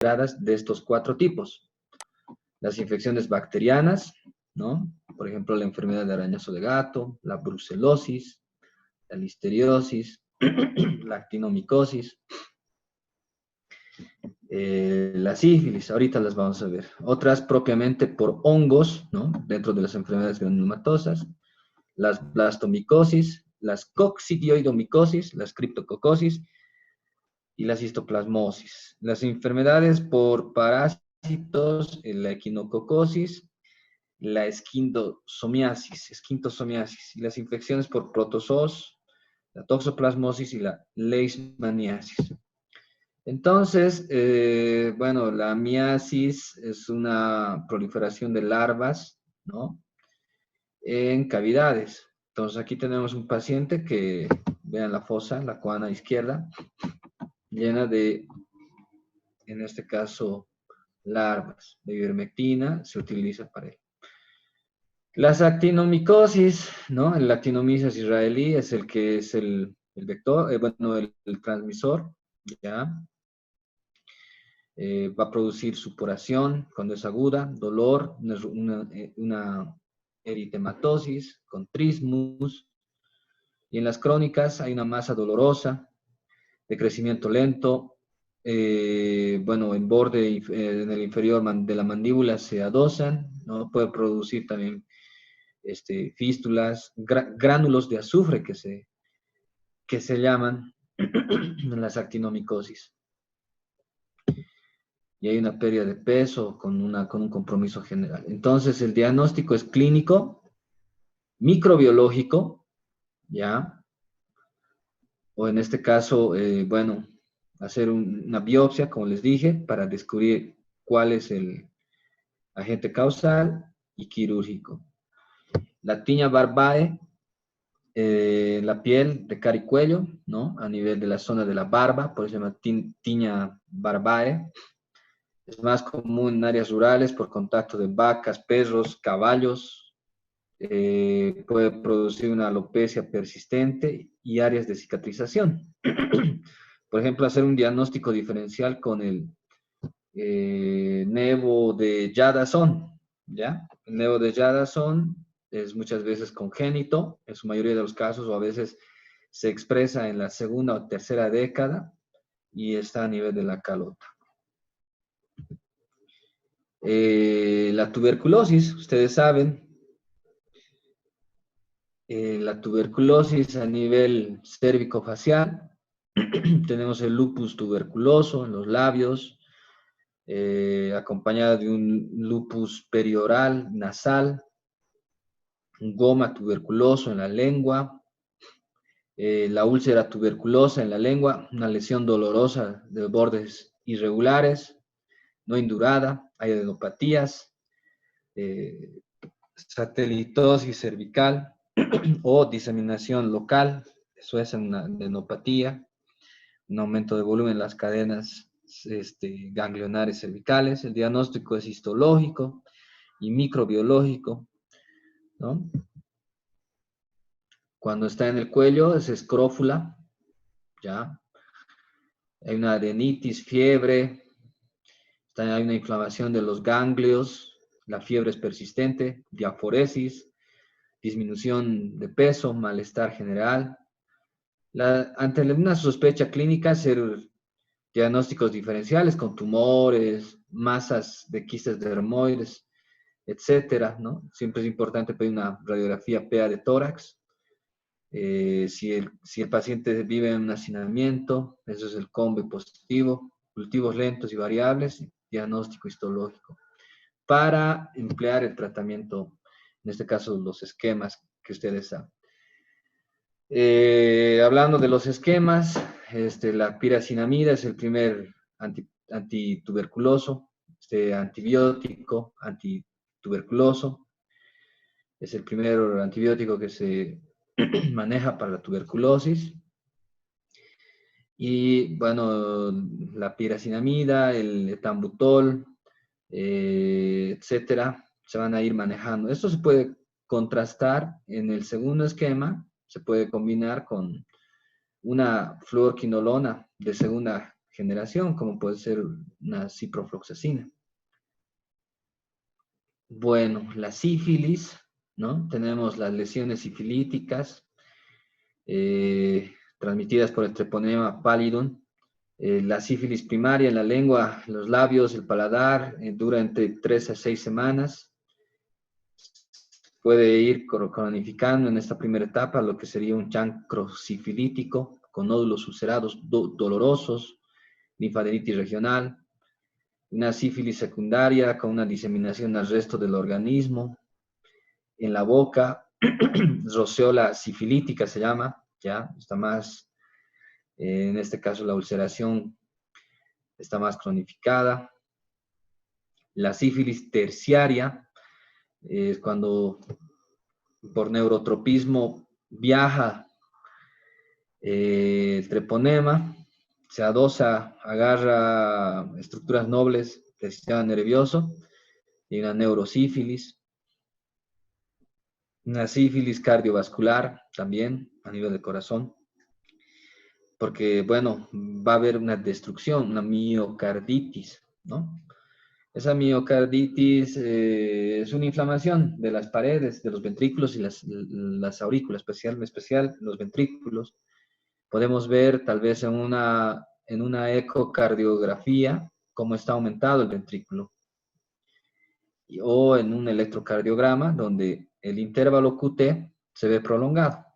de estos 4 tipos. Las infecciones bacterianas, ¿no? Por ejemplo, la enfermedad de arañazo de gato, la brucelosis, la listeriosis, la actinomicosis, la sífilis, ahorita las vamos a ver. Otras propiamente por hongos, ¿no? Dentro de las enfermedades granulomatosas, las blastomicosis, las coccidioidomicosis, las criptococosis y la cistoplasmosis. Las enfermedades por parásitos, la equinococosis, la esquintosomiasis, y las infecciones por protozoos, la toxoplasmosis y la leishmaniasis. Entonces, bueno, la miasis es una proliferación de larvas, ¿no? En cavidades. Entonces, aquí tenemos un paciente que, vean la fosa, la coana izquierda, llena de, en este caso, larvas de ivermectina, se utiliza para él. Las actinomicosis, ¿no? El actinomyces israelí es el que es el vector, bueno, el transmisor, ¿ya? Va a producir supuración cuando es aguda, dolor, una eritematosis con trismus, y en las crónicas hay una masa dolorosa, de crecimiento lento, bueno, en borde, en el inferior de la mandíbula se adosan, ¿no? Puede producir también fístulas, gránulos de azufre que se llaman en las actinomicosis. Y hay una pérdida de peso con un compromiso general. Entonces, el diagnóstico es clínico, microbiológico, ¿ya? O en este caso, bueno, hacer una biopsia, como les dije, para descubrir cuál es el agente causal y quirúrgico. La tiña barbae, la piel de cara y cuello, ¿no? A nivel de la zona de la barba, por eso se llama tiña barbae. Es más común en áreas rurales por contacto de vacas, perros, caballos. Puede producir una alopecia persistente y áreas de cicatrización. Por ejemplo, hacer un diagnóstico diferencial con el nevo de Yadasson, ¿ya? El nevo de Yadasson es muchas veces congénito, en su mayoría de los casos, o a veces se expresa en la segunda o tercera década y está a nivel de la calota. La tuberculosis, ustedes saben, la tuberculosis a nivel cérvico-facial, tenemos el lupus tuberculoso en los labios, acompañada de un lupus perioral, nasal, un goma tuberculoso en la lengua, la úlcera tuberculosa en la lengua, una lesión dolorosa de bordes irregulares, no indurada, hay adenopatías, satelitosis cervical o diseminación local, eso es una adenopatía, un aumento de volumen en las cadenas ganglionares cervicales. El diagnóstico es histológico y microbiológico, ¿no? Cuando está en el cuello es escrófula, ¿ya? Hay una adenitis, fiebre, hay una inflamación de los ganglios, la fiebre es persistente, diaforesis, disminución de peso, malestar general. Ante una sospecha clínica, hacer diagnósticos diferenciales con tumores, masas de quistes dermoides, etcétera, ¿no? Siempre es importante pedir una radiografía PA de tórax. Si el paciente vive en un hacinamiento, eso es el combe positivo, cultivos lentos y variables, diagnóstico histológico, para emplear el tratamiento, en este caso los esquemas que ustedes saben. Hablando de los esquemas, la piracinamida es el primer antituberculoso, antibiótico antituberculoso, es el primer antibiótico que se maneja para la tuberculosis. Y bueno, la piracinamida, el etambutol, etcétera, se van a ir manejando. Esto se puede contrastar en el segundo esquema, se puede combinar con una fluorquinolona de segunda degeneración, como puede ser una ciprofloxacina. Bueno, la sífilis, ¿no? Tenemos las lesiones sifilíticas, transmitidas por el treponema pallidum. La sífilis primaria en la lengua, los labios, el paladar, dura entre 3 a 6 semanas. Puede ir cronificando en esta primera etapa lo que sería un chancro sifilítico con nódulos ulcerados dolorosos, linfadenitis regional, una sífilis secundaria con una diseminación al resto del organismo, en la boca, roceola sifilítica se llama, ya está más, en este caso la ulceración está más cronificada. La sífilis terciaria es cuando por neurotropismo viaja el treponema, se adosa, agarra estructuras nobles del sistema nervioso, y una neurosífilis. Una sífilis cardiovascular también a nivel del corazón, porque, bueno, va a haber una destrucción, una miocarditis, ¿no? Esa miocarditis es una inflamación de las paredes, de los ventrículos y las aurículas, especial los ventrículos. Podemos ver tal vez en una ecocardiografía cómo está aumentado el ventrículo, o en un electrocardiograma donde el intervalo QT se ve prolongado.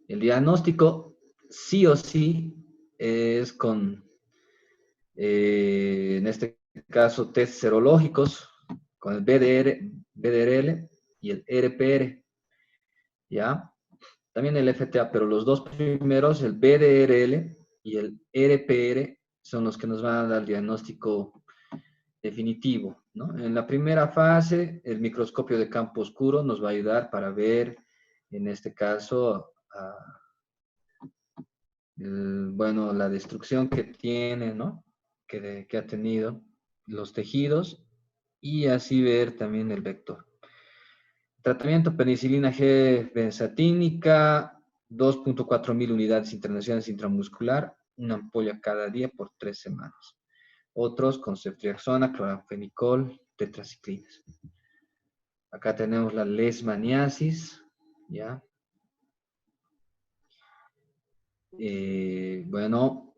El diagnóstico sí o sí es con, en este caso, test serológicos, con el BDRL y el RPR, ¿ya? También el FTA, pero los dos primeros, el BDRL y el RPR, son los que nos van a dar el diagnóstico definitivo, ¿no? En la primera fase, el microscopio de campo oscuro nos va a ayudar para ver, en este caso, bueno, la destrucción que tiene, ¿no? Que ha tenido los tejidos, y así ver también el vector. Tratamiento: penicilina G benzatínica, 2.4 mil unidades internacionales intramuscular, una ampolla cada día por 3 semanas. Otros con ceftriaxona, cloranfenicol, tetraciclinas. Acá tenemos la leishmaniasis, ¿ya? Bueno,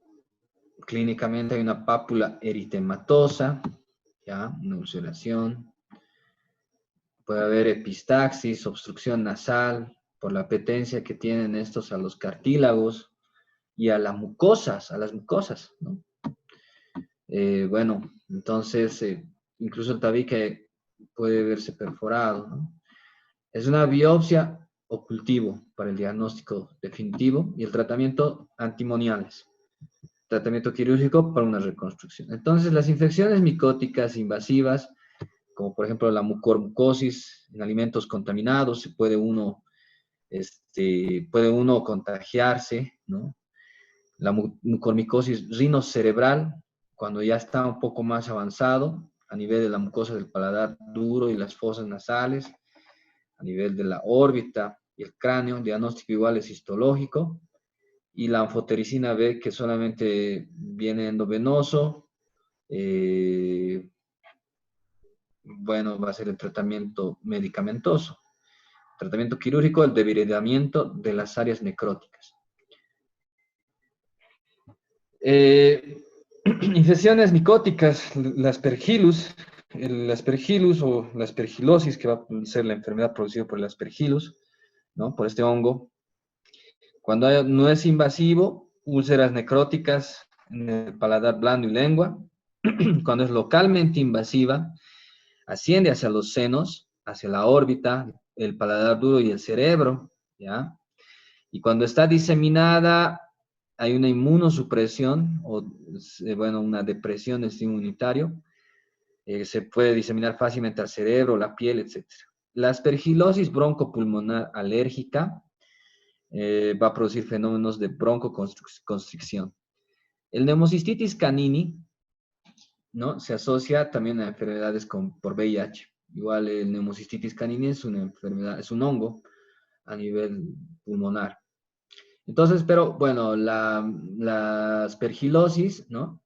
clínicamente hay una pápula eritematosa, ¿ya? Una ulceración. Puede haber epistaxis, obstrucción nasal, por la apetencia que tienen estos a los cartílagos y a las mucosas, ¿no? Bueno, entonces, incluso el tabique puede verse perforado, ¿no? Es una biopsia o cultivo para el diagnóstico definitivo, y el tratamiento antimoniales. Tratamiento quirúrgico para una reconstrucción. Entonces, las infecciones micóticas invasivas, como por ejemplo la mucormucosis en alimentos contaminados, puede uno contagiarse, ¿no? La mucormicosis rinocerebral, cuando ya está un poco más avanzado, a nivel de la mucosa del paladar duro y las fosas nasales, a nivel de la órbita y el cráneo, diagnóstico igual es histológico. Y la anfotericina B, que solamente viene endovenoso, bueno, va a ser el tratamiento medicamentoso. Tratamiento quirúrgico, el debilitamiento de las áreas necróticas. Infecciones micóticas, la aspergillus o la aspergilosis, que va a ser la enfermedad producida por el aspergillus, ¿no? Por este hongo. Cuando no es invasivo, úlceras necróticas en el paladar blando y lengua. Cuando es localmente invasiva, asciende hacia los senos, hacia la órbita, el paladar duro y el cerebro, ¿ya? Y cuando está diseminada, hay una inmunosupresión o, bueno, una depresión del sistema inmunitario. Se puede diseminar fácilmente al cerebro, la piel, etc. La aspergilosis broncopulmonar alérgica va a producir fenómenos de broncoconstricción. El Pneumocystis canini, ¿no? Se asocia también a enfermedades por VIH. Igual el Pneumocystis canini es una enfermedad, es un hongo a nivel pulmonar. Entonces, pero bueno, la aspergilosis, ¿no?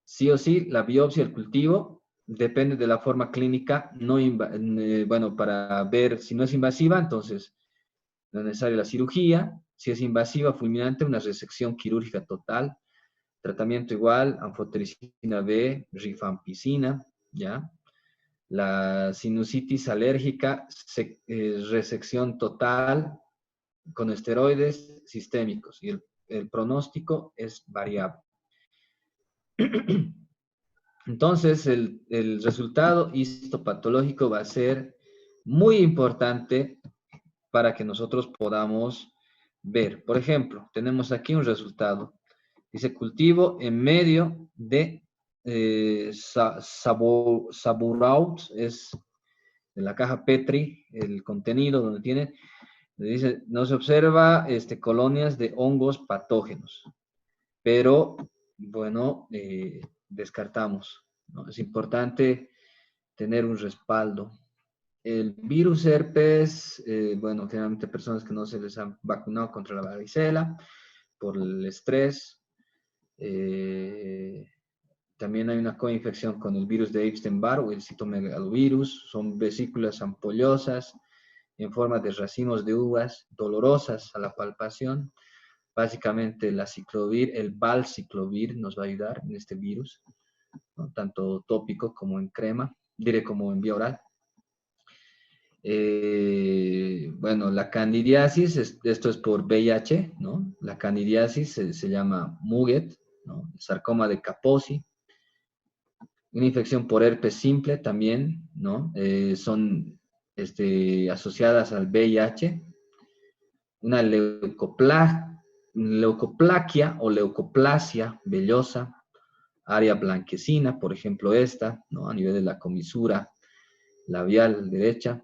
Sí o sí, la biopsia, el cultivo, depende de la forma clínica, no bueno, para ver si no es invasiva, entonces no es necesaria la cirugía. Si es invasiva, fulminante, una resección quirúrgica total. Tratamiento igual, anfotericina B, rifampicina, ¿ya? La sinusitis alérgica, resección total con esteroides sistémicos. Y el pronóstico es variable. Entonces, el resultado histopatológico va a ser muy importante para que nosotros podamos ver. Por ejemplo, tenemos aquí un resultado. Dice cultivo en medio de Saburaut, es de la caja Petri, el contenido donde tiene, dice, no se observa colonias de hongos patógenos, pero bueno, descartamos, ¿no? Es importante tener un respaldo. El virus herpes, bueno, generalmente personas que no se les han vacunado contra la varicela por el estrés. Eh, También hay una coinfección con el virus de Epstein-Barr o el citomegalovirus. Son vesículas ampollosas en forma de racimos de uvas dolorosas a la palpación. Básicamente la ciclovir, el valciclovir nos va a ayudar en este virus, ¿no? Tanto tópico como en crema, diré como en vía oral. Bueno, la candidiasis, esto es por VIH, ¿no? La candidiasis se llama Muget, ¿no? Sarcoma de Kaposi, una infección por herpes simple también, ¿no? Son asociadas al VIH, una leucoplaquia o leucoplasia vellosa, área blanquecina, por ejemplo esta, ¿no? A nivel de la comisura labial derecha.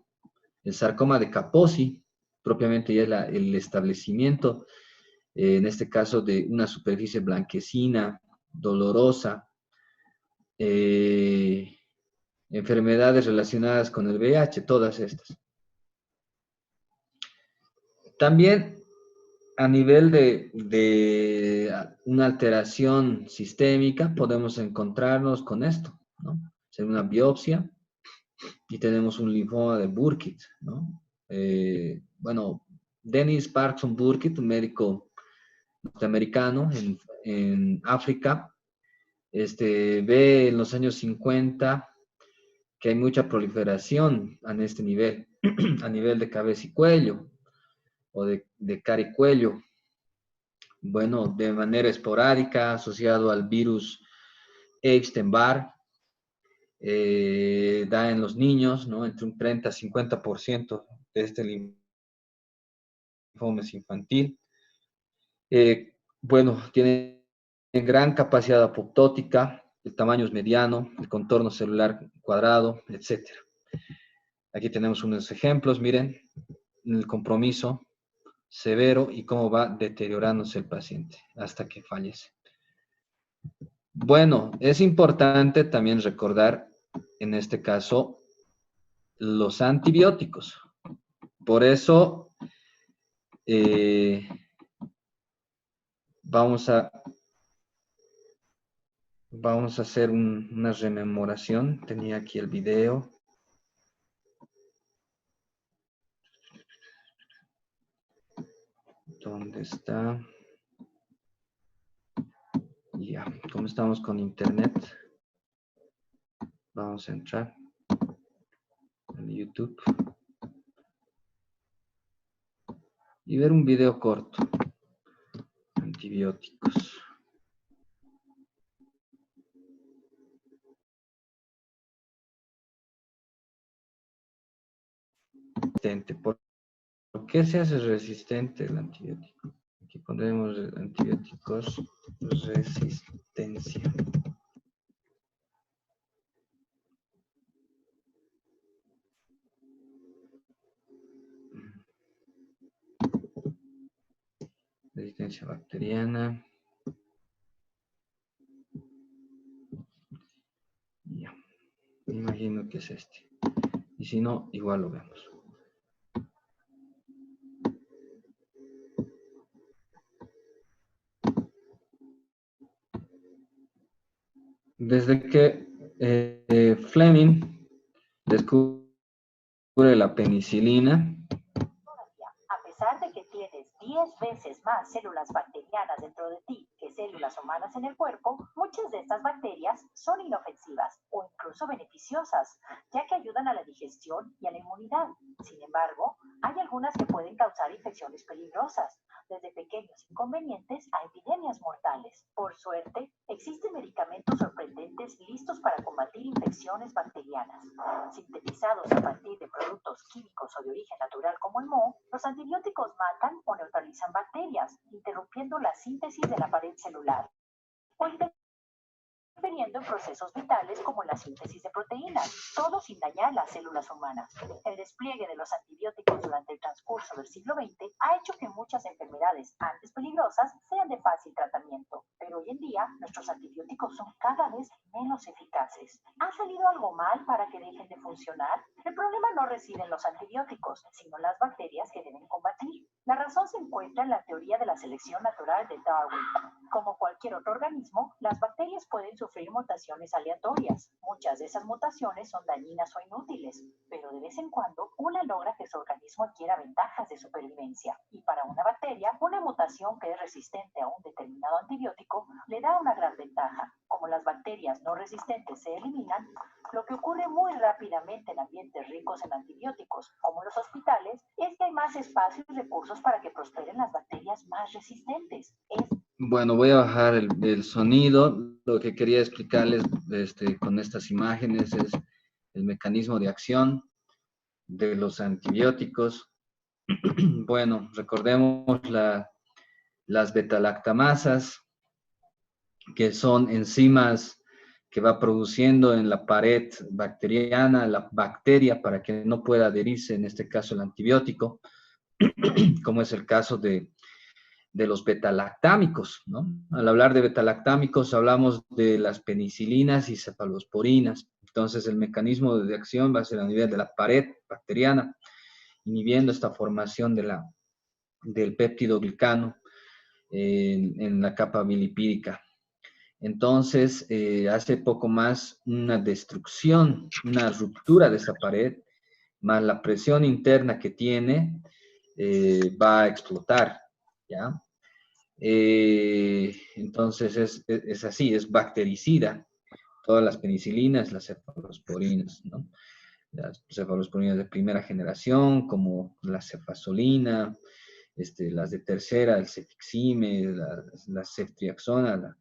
El sarcoma de Kaposi, propiamente ya es el establecimiento, en este caso de una superficie blanquecina, dolorosa, enfermedades relacionadas con el VIH, todas estas. También a nivel de una alteración sistémica podemos encontrarnos con esto, ¿no? Hacer una biopsia y tenemos un linfoma de Burkitt, ¿no? Bueno, Dennis Parkson Burkitt, un médico norteamericano en África, ve en los años 50 que hay mucha proliferación en este nivel, a nivel de cabeza y cuello, o de cara y cuello. Bueno, de manera esporádica, asociado al virus Epstein-Barr, da en los niños, ¿no? Entre un 30 a 50% de este linfoma es infantil. Bueno, tiene gran capacidad apoptótica, el tamaño es mediano, el contorno celular cuadrado, etc. Aquí tenemos unos ejemplos, miren, el compromiso severo y cómo va deteriorándose el paciente hasta que fallece. Bueno, es importante también recordar, en este caso, los antibióticos. Por eso, vamos a hacer una rememoración. Tenía aquí el video. ¿Dónde está? Ya, como estamos con internet, vamos a entrar en YouTube y ver un video corto. Antibióticos. ¿Por qué se hace resistente el antibiótico? Aquí pondremos antibióticos resistencia. Resistencia bacteriana. Ya, me imagino que es este. Y si no, igual lo vemos. Desde que Fleming descubre la penicilina, A pesar de que tienes 10 veces más células bacterianas dentro de ti que células humanas en el cuerpo, muchas de estas bacterias son inofensivas o incluso beneficiosas, ya que ayudan a la digestión y a la inmunidad. Sin embargo, hay algunas que pueden causar infecciones peligrosas, desde pequeños inconvenientes a epidemias mortales. Por suerte, existen medicamentos sorprendentes listos para combatir infecciones bacterianas. Sintetizados a partir de productos químicos o de origen natural como el moho, los antibióticos matan o neutralizan bacterias, interrumpiendo la síntesis de la pared celular o interfiriendo en procesos vitales como la síntesis de proteínas, todo sin dañar las células humanas. El despliegue de los antibióticos durante el transcurso del siglo XX ha hecho que muchas enfermedades antes peligrosas sean de fácil tratamiento, pero hoy en día nuestros antibióticos son cada vez menos eficaces. ¿Ha salido algo mal para que dejen de funcionar? El problema no reside en los antibióticos, sino en las bacterias que deben combatir. La razón se encuentra en la teoría de la selección natural de Darwin. Como cualquier otro organismo, las bacterias pueden sufrir mutaciones aleatorias. Muchas de esas mutaciones son dañinas o inútiles, pero de vez en cuando una logra que su organismo adquiera ventajas de supervivencia. Y para una bacteria, una mutación que es resistente a un determinado antibiótico le da una gran ventaja. Como las bacterias no resistentes se eliminan, lo que ocurre muy rápidamente en ambientes ricos en antibióticos, como los hospitales, es que hay más espacio y recursos para que prosperen las bacterias más resistentes. bueno, voy a bajar el sonido. Lo que quería explicarles con estas imágenes es el mecanismo de acción de los antibióticos. Bueno, recordemos las betalactamasas, que son enzimas que va produciendo en la pared bacteriana la bacteria para que no pueda adherirse, en este caso el antibiótico, como es el caso de los betalactámicos, ¿no? Al hablar de betalactámicos hablamos de las penicilinas y cefalosporinas. Entonces el mecanismo de acción va a ser a nivel de la pared bacteriana, inhibiendo esta formación del péptido glicano en la capa bilipídica. Entonces, hace poco más una destrucción, una ruptura de esa pared, más la presión interna que tiene, va a explotar, ¿ya? Entonces, es así, es bactericida. Todas las penicilinas, las cefalosporinas, ¿no? Las cefalosporinas de primera generación, como la cefazolina, las de tercera, el cefixime, la ceftriaxona,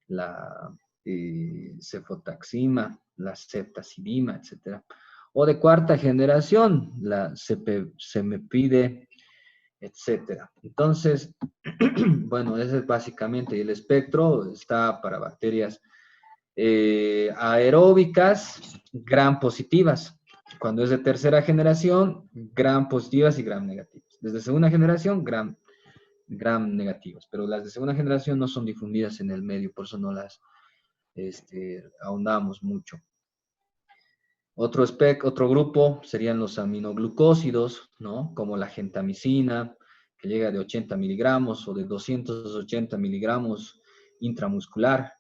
la cefotaxima, la ceftazidima, etc. O de cuarta generación, la cemepide, etc. Entonces, bueno, ese es básicamente el espectro. Está para bacterias aeróbicas, gram positivas. Cuando es de tercera generación, gram positivas y gram negativas. Desde segunda generación, gram negativas, pero las de segunda generación no son difundidas en el medio, por eso no las ahondamos mucho. Otro grupo serían los aminoglucósidos, ¿no? Como la gentamicina, que llega de 80 miligramos o de 280 miligramos intramuscular,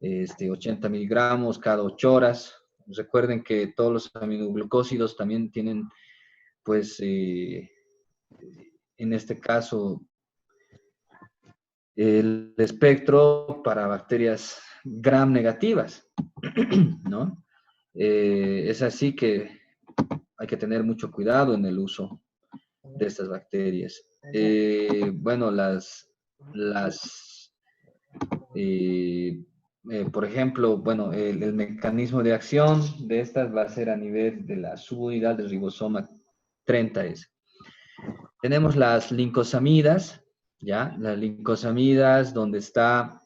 80 miligramos cada 8 horas. Recuerden que todos los aminoglucósidos también tienen, pues, en este caso, el espectro para bacterias gram negativas, ¿no? Es así que hay que tener mucho cuidado en el uso de estas bacterias. Bueno, por ejemplo, bueno, el mecanismo de acción de estas va a ser a nivel de la subunidad del ribosoma 30S. Tenemos las lincosamidas, ¿ya? Las lincosamidas donde está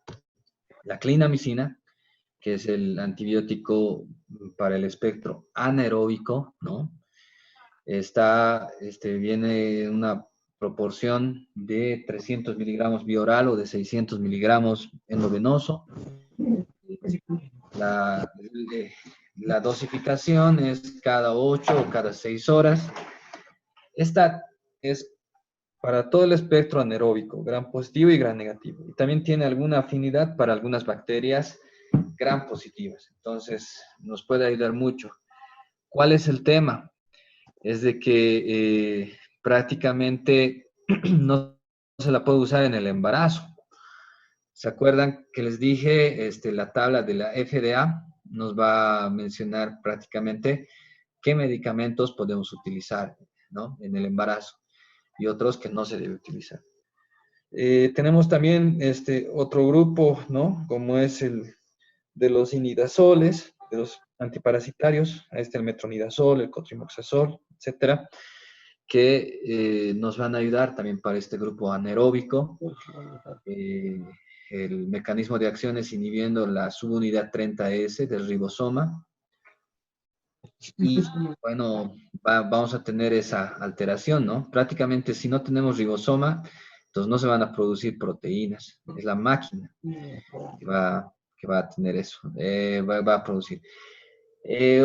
la clindamicina, que es el antibiótico para el espectro anaeróbico, ¿no? Viene en una proporción de 300 miligramos bioral o de 600 miligramos endovenoso. La dosificación es cada 8 o cada 6 horas. Esta es para todo el espectro anaeróbico, gram positivo y gram negativo. Y también tiene alguna afinidad para algunas bacterias gran positivas. Entonces, nos puede ayudar mucho. ¿Cuál es el tema? Es de que prácticamente no se la puede usar en el embarazo. ¿Se acuerdan que les dije la tabla de la FDA? Nos va a mencionar prácticamente qué medicamentos podemos utilizar, ¿no? En el embarazo y otros que no se debe utilizar. Tenemos también otro grupo, ¿no? Como es el de los inidazoles, de los antiparasitarios, ahí está el metronidazol, el cotrimoxazol, etcétera, que nos van a ayudar también para este grupo anaeróbico. El mecanismo de acción es inhibiendo la subunidad 30S del ribosoma. Y bueno, vamos a tener esa alteración, ¿no? Prácticamente si no tenemos ribosoma, entonces no se van a producir proteínas. Es la máquina que va a tener eso, va a producir.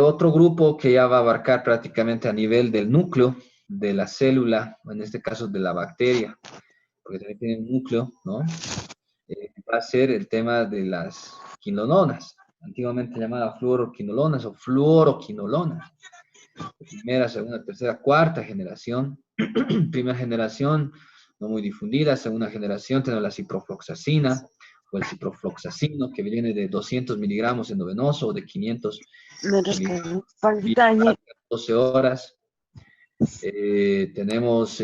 Otro grupo que ya va a abarcar prácticamente a nivel del núcleo de la célula, en este caso de la bacteria, porque también tiene un núcleo, ¿no? Va a ser el tema de las quinolonas, antiguamente llamadas fluoroquinolonas o fluoroquinolonas. Primera, segunda, tercera, cuarta generación. Primera generación, no muy difundida. Segunda generación, tenemos la ciprofloxacina o el ciprofloxacino, que viene de 200 miligramos endovenoso o de 500 miligramos 12 horas. Tenemos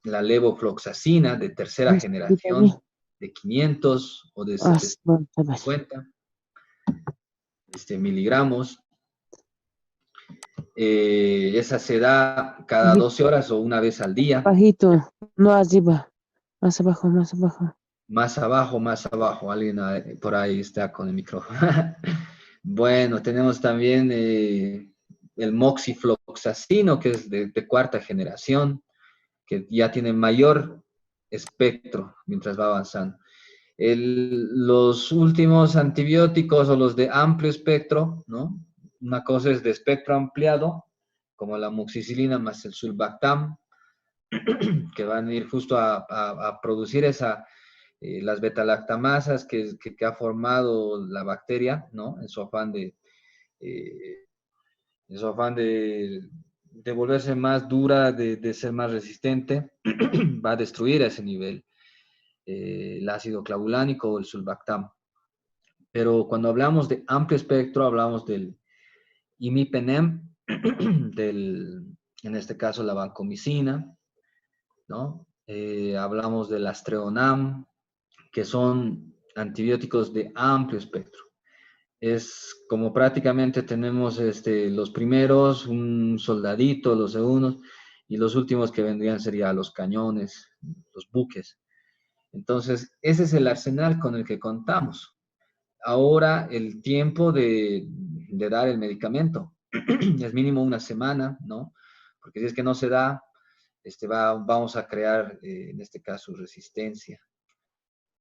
la levofloxacina de tercera generación de 500 o de 750 miligramos. Esa se da cada 12 horas o una vez al día. Bajito, no arriba, más abajo, más abajo. Más abajo, alguien por ahí está con el micrófono. Bueno, tenemos también el moxifloxacino, que es de cuarta generación, que ya tiene mayor espectro mientras va avanzando. Los últimos antibióticos o los de amplio espectro, ¿no? Una cosa es de espectro ampliado, como la amoxicilina más el sulbactam, que van a ir justo a producir las betalactamasas que ha formado la bacteria, ¿no? En su afán de volverse más dura, de ser más resistente, va a destruir a ese nivel el ácido clavulánico o el sulbactam. Pero cuando hablamos de amplio espectro, hablamos del imipenem, en este caso la vancomicina, ¿no? Hablamos del astreonam, que son antibióticos de amplio espectro. Es como prácticamente tenemos los primeros, un soldadito, los segundos, y los últimos que vendrían serían los cañones, los buques. Entonces, ese es el arsenal con el que contamos. Ahora, el tiempo de dar el medicamento es mínimo una semana, ¿no? Porque si es que no se da, vamos a crear, en este caso, resistencia.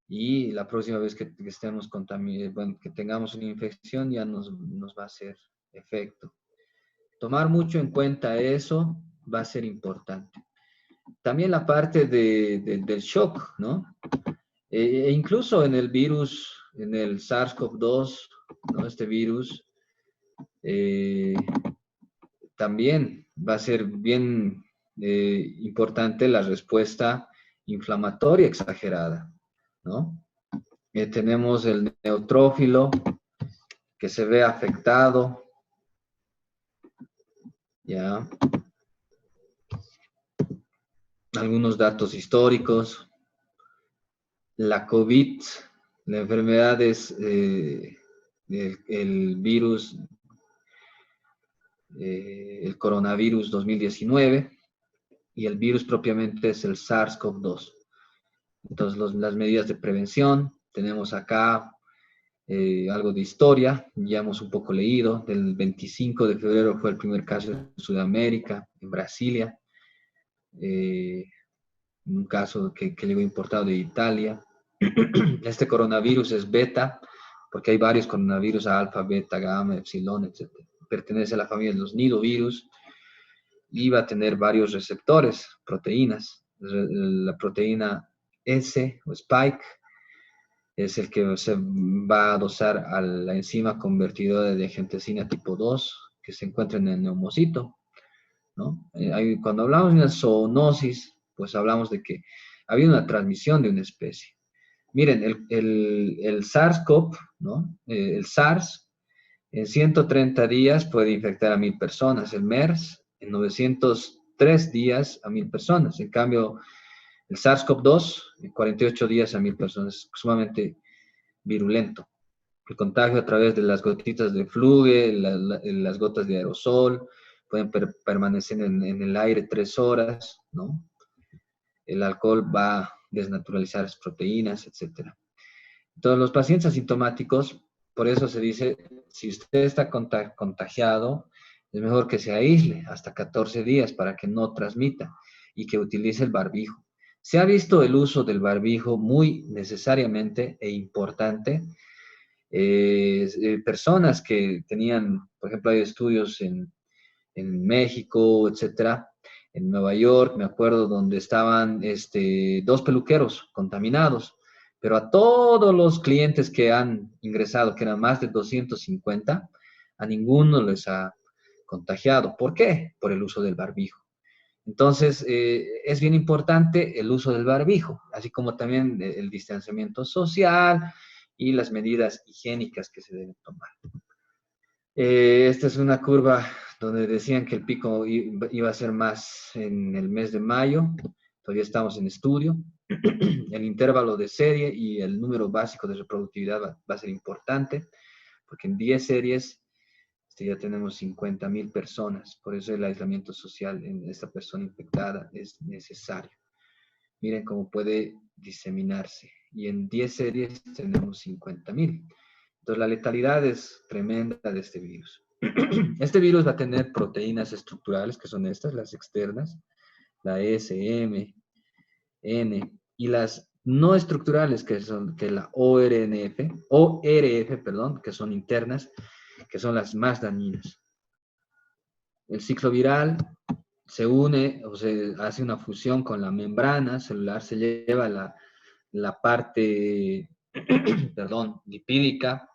Y la próxima vez que estemos bueno, que tengamos una infección, ya nos va a hacer efecto. Tomar mucho en cuenta eso va a ser importante. También la parte del shock, ¿no? Incluso en el virus, en el SARS-CoV-2, ¿no? Este virus, también va a ser bien importante la respuesta inflamatoria exagerada, ¿no? Tenemos el neutrófilo que se ve afectado, ¿ya? Algunos datos históricos. La COVID, la enfermedad es el virus, el coronavirus 2019, y el virus propiamente es el SARS-CoV-2. Entonces, las medidas de prevención, tenemos acá algo de historia, ya hemos un poco leído, del 25 de febrero fue el primer caso en Sudamérica, en Brasilia, un caso que llegó importado de Italia. Este coronavirus es beta, porque hay varios coronavirus, alfa, beta, gamma, epsilon, etc. Pertenece a la familia de los nidovirus y va a tener varios receptores, proteínas. La proteína S o spike, es el que se va a dosar a la enzima convertidora de angiotensina tipo 2 que se encuentra en el neumocito, ¿no? Cuando hablamos de una zoonosis, pues hablamos de que había una transmisión de una especie. Miren, el SARS-CoV, ¿no? El SARS, en 130 días puede infectar a 1000 personas. El MERS, en 903 días a 1000 personas. En cambio, el SARS-CoV-2, en 48 días a 1000 personas. Es sumamente virulento. El contagio a través de las gotitas de fluge, las gotas de aerosol, pueden permanecer en el aire 3 horas, ¿no? El alcohol va a desnaturalizar las proteínas, etcétera. Entonces, los pacientes asintomáticos, por eso se dice, si usted está contagiado, es mejor que se aísle hasta 14 días para que no transmita y que utilice el barbijo. Se ha visto el uso del barbijo muy necesariamente e importante. Personas que tenían, por ejemplo, hay estudios en México, etcétera, en Nueva York, me acuerdo, donde estaban dos peluqueros contaminados, pero a todos los clientes que han ingresado, que eran más de 250, a ninguno les ha contagiado. ¿Por qué? Por el uso del barbijo. Entonces, es bien importante el uso del barbijo, así como también el distanciamiento social y las medidas higiénicas que se deben tomar. Esta es una curva donde decían que el pico iba a ser más en el mes de mayo. Todavía estamos en estudio. El intervalo de serie y el número básico de reproductividad va a ser importante, porque en 10 series ya tenemos 50,000 personas. Por eso el aislamiento social en esta persona infectada es necesario. Miren cómo puede diseminarse. Y en 10 series tenemos 50,000. Entonces, la letalidad es tremenda de este virus. Este virus va a tener proteínas estructurales, que son estas, las externas, la S, M, N, y las no estructurales, que son la ORF, perdón, que son internas, que son las más dañinas. El ciclo viral se une o se hace una fusión con la membrana celular, se lleva la parte, perdón, lipídica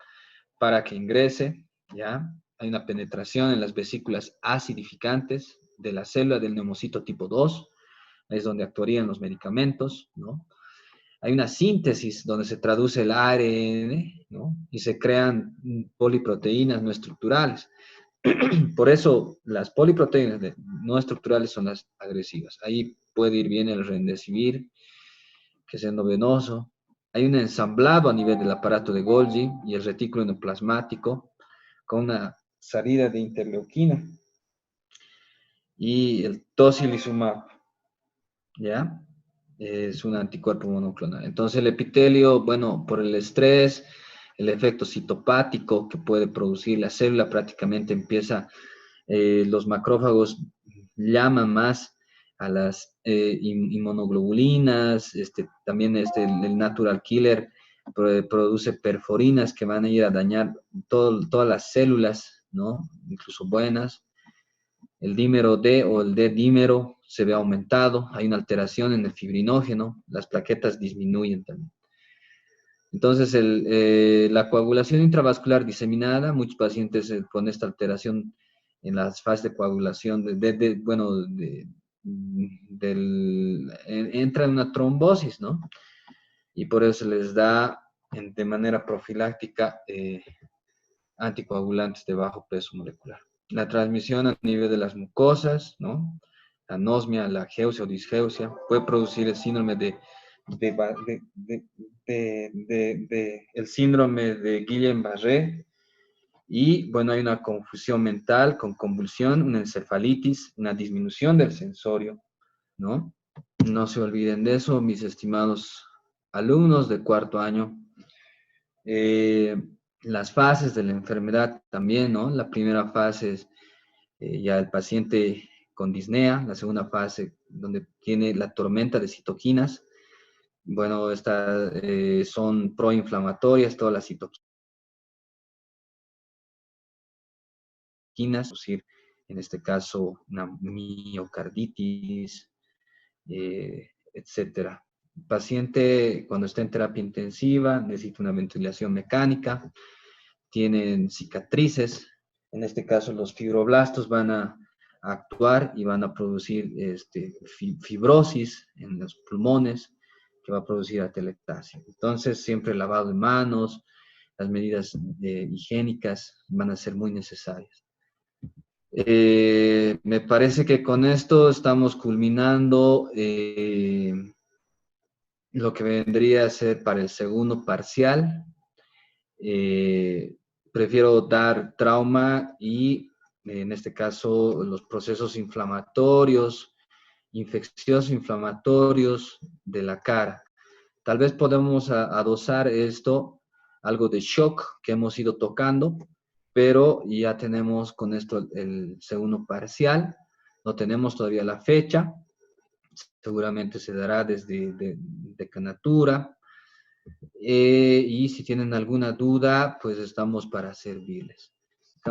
para que ingrese, ¿ya? Hay una penetración en las vesículas acidificantes de la célula del neumocito tipo 2, es donde actuarían los medicamentos, ¿no? Hay una síntesis donde se traduce el ARN, ¿no? Y se crean poliproteínas no estructurales. Por eso las poliproteínas no estructurales son las agresivas. Ahí puede ir bien el remdesivir, que es endovenoso. Hay un ensamblado a nivel del aparato de Golgi y el retículo endoplasmático con una salida de interleuquina y el tocilizumab, ¿ya? Es un anticuerpo monoclonal. Entonces el epitelio, bueno, por el estrés, el efecto citopático que puede producir la célula prácticamente empieza, los macrófagos llaman más a las inmunoglobulinas, también el natural killer produce perforinas que van a ir a dañar todas las células, ¿no? Incluso buenas. El dímero D o el D-dímero se ve aumentado, hay una alteración en el fibrinógeno, las plaquetas disminuyen también. Entonces, la coagulación intravascular diseminada, muchos pacientes con esta alteración en las fases de coagulación, entra en una trombosis, ¿no? Y por eso se les da de manera profiláctica anticoagulantes de bajo peso molecular. La transmisión a nivel de las mucosas, ¿no? La anosmia, la geusia o disgeusia, puede producir el síndrome el síndrome de Guillain-Barré. Y bueno, hay una confusión mental con convulsión, una encefalitis, una disminución del sensorio, ¿no? No se olviden de eso, mis estimados alumnos de cuarto año. Las fases de la enfermedad también, ¿no? La primera fase es ya el paciente con disnea, la segunda fase donde tiene la tormenta de citoquinas. Bueno, estas son proinflamatorias, todas las citoquinas, producir en este caso una miocarditis, etcétera. paciente cuando está en terapia intensiva necesita una ventilación mecánica, tienen cicatrices, en este caso los fibroblastos van a actuar y van a producir fibrosis en los pulmones que va a producir atelectasia. Entonces siempre lavado de manos, las medidas higiénicas van a ser muy necesarias. Me parece que con esto estamos culminando lo que vendría a ser para el segundo parcial. Prefiero dar trauma y, en este caso, los procesos inflamatorios, infecciosos inflamatorios de la cara. Tal vez podemos adosar esto, algo de shock que hemos ido tocando, pero ya tenemos con esto el segundo parcial. No tenemos todavía la fecha. Seguramente se dará desde decanatura. Y si tienen alguna duda, pues estamos para servirles.